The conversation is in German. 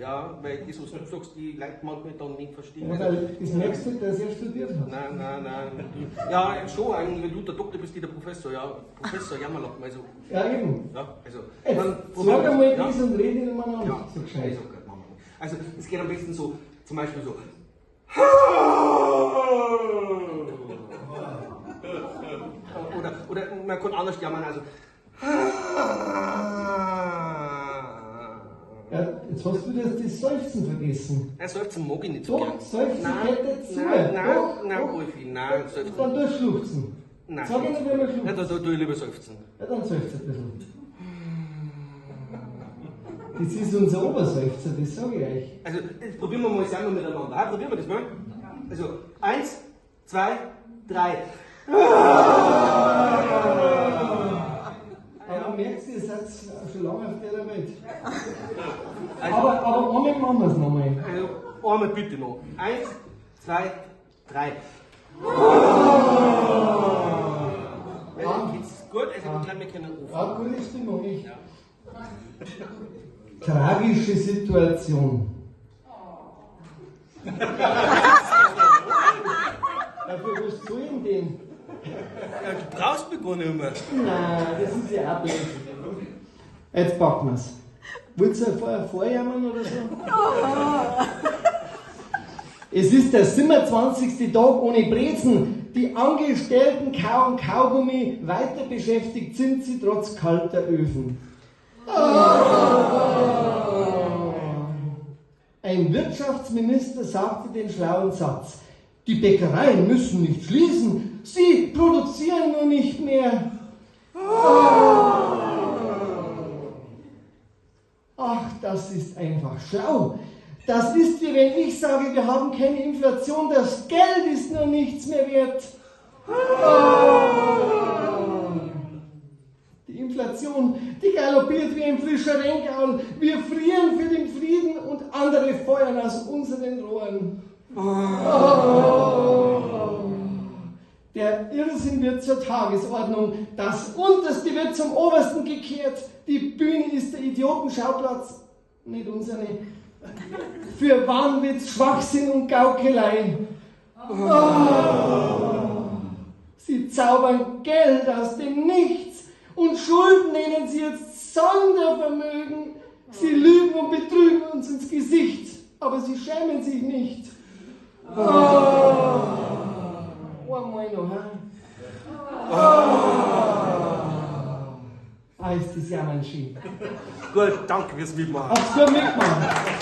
Ja, weil das, was du sagst, die Leute manchmal dann nicht verstehen. Ja, weil das merkst du, dass er studiert hat. Nein. Ja, schon eigentlich, wenn du der Doktor bist, der Professor, ja. Professor Jammerlappen, also. Ja, eben. Ja, also. Jetzt sag einmal das und rede ihn mal an. Ja, so gescheit. Also, es geht am besten so, zum Beispiel so. Oder man kann anders jammern, also. Ja, jetzt hast du das Seufzen vergessen. Ein Seufzen mag ich nicht so gern. Doch, Seufzen gehört dazu. Nein, Wolfi, nein, Seufzen. Dann tust du schluchzen. Nein. Sag ich nicht, wenn wir schluchzen. Ja, da tue ich lieber Seufzen. Ja, dann seufzt ein bisschen. Das ist unser Oberseufzer, das sage ich euch. Also, jetzt probieren wir mal zusammen miteinander. Ah, probieren wir das mal. Also, 1, 2, 3. Aber merkst du, ihr seid schon lange auf der Welt. Aber einmal machen wir es nochmal. Also, einmal bitte noch. 1, 2, 3. Geht's gut? Also, wir können rufen. Ja, gute Stimmung, ich. Ja. Tragische Situation. Dafür, was soll ich denn? Ja, du brauchst mich gar nicht mehr. Nein, das ist ja auch blöd. Jetzt packen wir es. Wollt ihr vorher vorjammern oder so? Es ist der 27. Tag ohne Brezen. Die Angestellten kauen Kaugummi, weiter beschäftigt sind sie trotz kalter Öfen. Ein Wirtschaftsminister sagte den schlauen Satz: Die Bäckereien müssen nicht schließen, sie produzieren nur nicht mehr. Ach, das ist einfach schlau. Das ist wie wenn ich sage, wir haben keine Inflation, das Geld ist nur nichts mehr wert. Die Inflation, die galoppiert wie ein frischer Renngaul. Wir frieren für den Frieden und andere feuern aus unseren Rohren. Der Irrsinn wird zur Tagesordnung. Das Unterste wird zum Obersten gekehrt. Die Bühne ist der Idiotenschauplatz, nicht unsere. Für Wahnwitz, Schwachsinn und Gaukelei. Sie zaubern Geld aus dem Nichts und Schulden nennen sie jetzt Sondervermögen. Sie lügen und betrügen uns ins Gesicht, aber sie schämen sich nicht. Einmal noch, ist das ja mein Ski. Gut, danke fürs Mitmachen. Hab's gut mitgemacht.